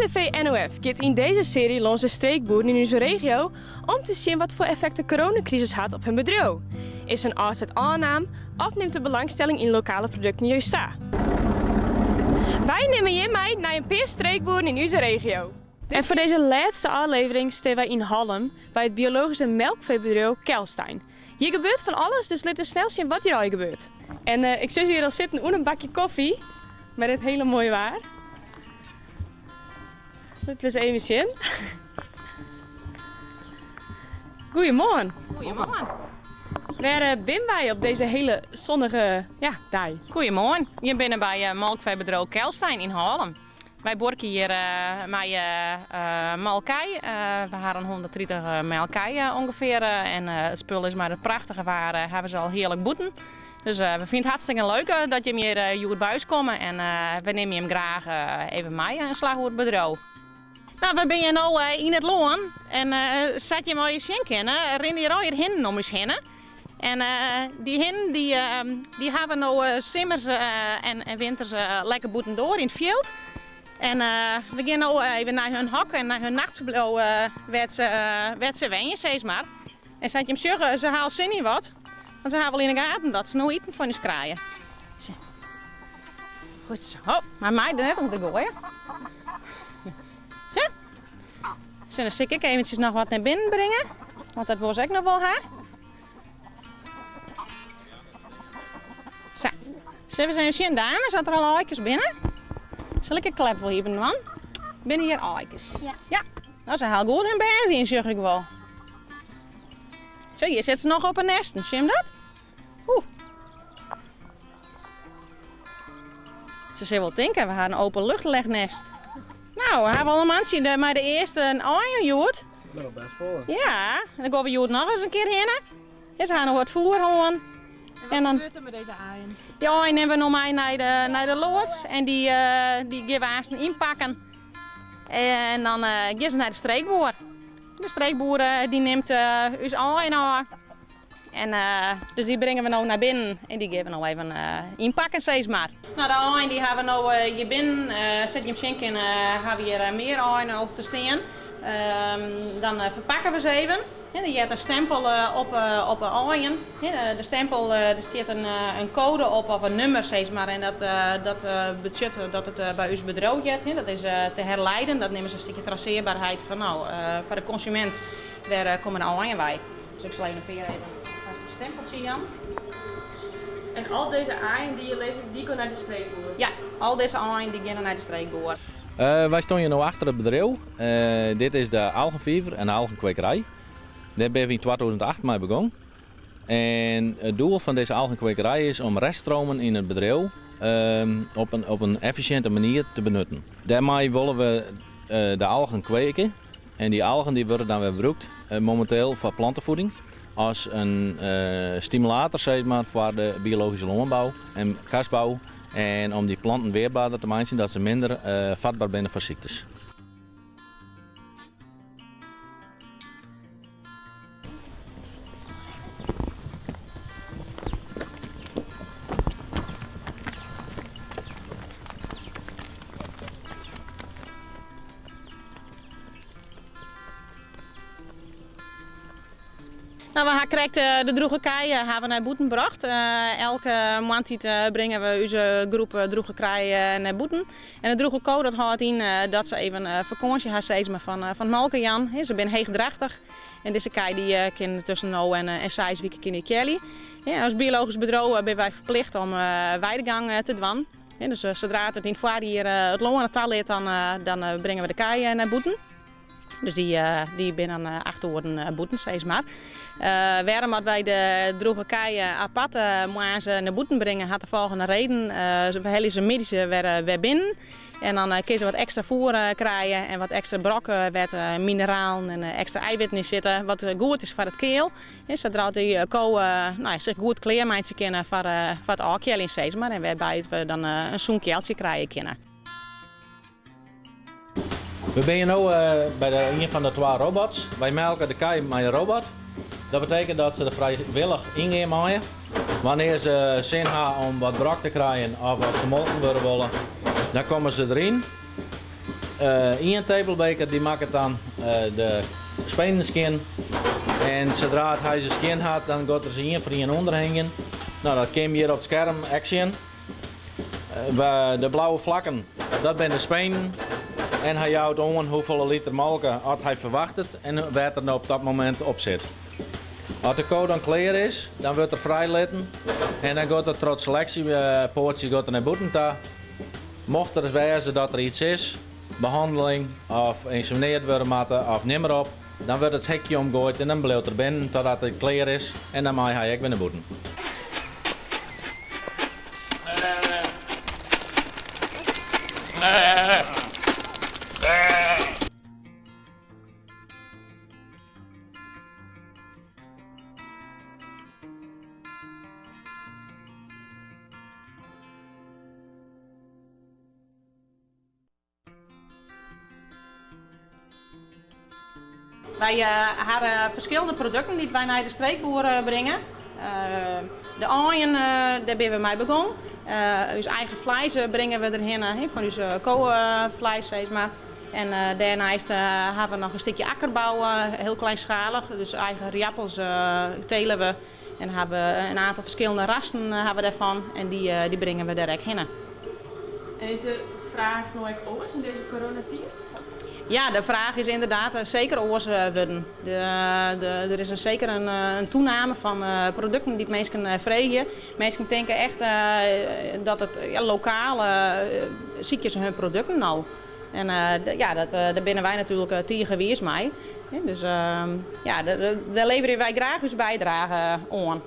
TV NOF gaat in deze serie langs de streekboeren in onze regio om te zien wat voor effect de coronacrisis had op hun bedrijf. Is een afzet aanname of neemt de belangstelling in lokale producten juist toe? Wij nemen je mee naar een paar streekboeren in onze regio. En voor deze laatste aflevering staan wij in Hallem bij het biologische melkveebedrijf Kelstein. Hier gebeurt van alles, dus laten we snel zien wat hier al gebeurt. En ik zit hier al zitten onder een bakje koffie met het hele mooie waar. Laten we eens even zien. Goedemorgen. Goedemorgen. Waar ben wij op deze hele zonnige dag? Goedemorgen. Je bent bij melkveebedrijf Kelstein in Haarlem. Wij borken hier met melkij. We hebben 130 melkij ongeveer. En het spul is maar het prachtige waar hebben ze al heerlijk boeten. Dus we vinden het hartstikke leuk dat je hier hier buis komt. En we nemen je hem graag even mee een slag over het bedrijf. Nou, we ben je nou in het loon en zat je maar je zin kennen, ren je al je hinnen om je hinnen. En die hinnen die hebben nou zimmers en winters lekker boeten door in het veld. En we gaan nou even naar hun hok en naar hun nachtverblijf werd ze wenjen, steeds maar. En zat je hem zeggen, ze haalt zin niet wat, want ze hebben wel in de gaten dat ze nou eten van je kraaien. Goed zo, maar mij er net om te gooien. Zo. Zullen ik eventjes nog wat naar binnen brengen? Want dat was ik nog wel haar. Zo. Zullen we eens even zien, dames, zat er al eikens binnen? Zal ik een klep wel hebben, man? Binnen hier eikens? Ja. Ja. Dat is heel goed in benzine, zeg ik wel. Zo, hier zit ze nog op een nest. Zie je dat? Oeh. Ze zullen wel denken, we hebben een openluchtlegnest. Nou, we hebben allemaal zien maar de eerste een aaien jood. Nou, best voor. Ja, en dan gaan we jood nog eens een keer heen. En ze gaan nog wat voer gewoon. En wat gebeurt er met deze aaien? Ja, en nemen we nog mee naar de loods. En die gaan we eerst inpakken. En dan gaan ze naar de streekboer. De streekboer die neemt ons aaien aan. En dus die brengen we nou naar binnen en die geven we nou even inpakken, steeds maar. Nou, de aaien die hebben we nou hier binnen. Zet je hem schenken hebben we hier meer aaien op te staan. Dan verpakken we ze even. Er zit een stempel op de aaien. De stempel, er staat een code op of een nummer, steeds maar. En dat betekent dat het bij ons bedrijf zit. Dat is te herleiden. Dat nemen ze een stukje traceerbaarheid van nou, voor de consument. Waar komen de aaien bij. Dus ik zal even een even stempeltje aan. En al deze aaien die je leest, die gaan naar de streekboer? Ja, al deze aaien die gaan naar de streekboer. Wij staan hier nu achter het bedrijf. Dit is de algenviever en de algenkwekerij. Daar ben we in 2008 mee begonnen. En het doel van deze algenkwekerij is om reststromen in het bedrijf op een efficiënte manier te benutten. Daarmee willen we de algen kweken. En die algen die worden dan weer gebruikt momenteel voor plantenvoeding. Als een stimulator zeg maar, voor de biologische landbouw en kastbouw. En om die planten weerbaarder te maken, dat ze minder vatbaar zijn voor ziektes. Nou, we krijgen de droegerij hebben naar boeten gebracht. Elke maand brengen we onze groep droegerij naar boeten. En de droegerko dat houdt in dat ze even vakantie hebben steeds maar van Malkenjan. Ze zijn heegdrachtig. En deze kei die kan tussen nou en 6 weken in de kelly. Als biologisch bedrijf zijn wij verplicht om weidegang te doen. Dus zodra het in het voorjaar hier het loongetal ligt, dan brengen we de kei naar boeten. Dus die binnen 8 uur boeten, steeds maar. Waarom dat wij de droegerij apart moeten naar boeten brengen, had de volgende reden. We hebben ze medische weer binnen. En dan kun je wat extra voer krijgen en wat extra brokken, wat mineralen en extra eiwitten in zitten. Wat goed is voor het keel. Zodat die koe zich goed kleermaatje kunnen voor het alkeel in steeds maar. En waarbij we dan een zo'n keeltje krijgen kunnen. We zijn nu bij een van de 2 robots. Wij melken de kei met een robot. Dat betekent dat ze er vrijwillig in gaan maaien. Wanneer ze zin hebben om wat brok te krijgen of wat gemolken willen, dan komen ze erin. Ian tepelbeker die maakt dan de spenenskin. En zodra hij zijn skin had, dan gaat er ze voor een onderhangen. Nou, dat kwam hier op het scherm, action. De blauwe vlakken, dat zijn de spenen. En hij houdt aan hoeveel liter melk had hij verwacht het en werd er nou op dat moment op zit. Als de kool dan klaar is, dan wordt er vrijlaten en dan gaat er tot selectiepoortjes naar buiten toe. Mocht er wezen dat er iets is, behandeling of insemineerd worden moeten of niet meer op, dan wordt het hekje omgooid en dan blijft er binnen totdat het klaar is en dan mag hij ook weer naar buiten. Wij hebben verschillende producten die wij naar de streekboer brengen. De aaien, daar ben we mee begonnen. Ons eigen vlees brengen we erheen, van onze koolvlees zeg maar. En daarnaast hebben we nog een stukje akkerbouw, heel kleinschalig. Dus eigen riappels telen we en hebben een aantal verschillende rassen hebben we daarvan. En die brengen we direct heen. En is de vraag nog oors in deze coronatijd? Ja, de vraag is inderdaad zeker oors worden. Er is zeker een toename van producten die mensen vregen. Mensen denken echt dat het lokaal ziekjes hun producten nou. En daar binnen wij natuurlijk tegen wie is mij. Dus daar leveren wij graag ons bijdrage aan.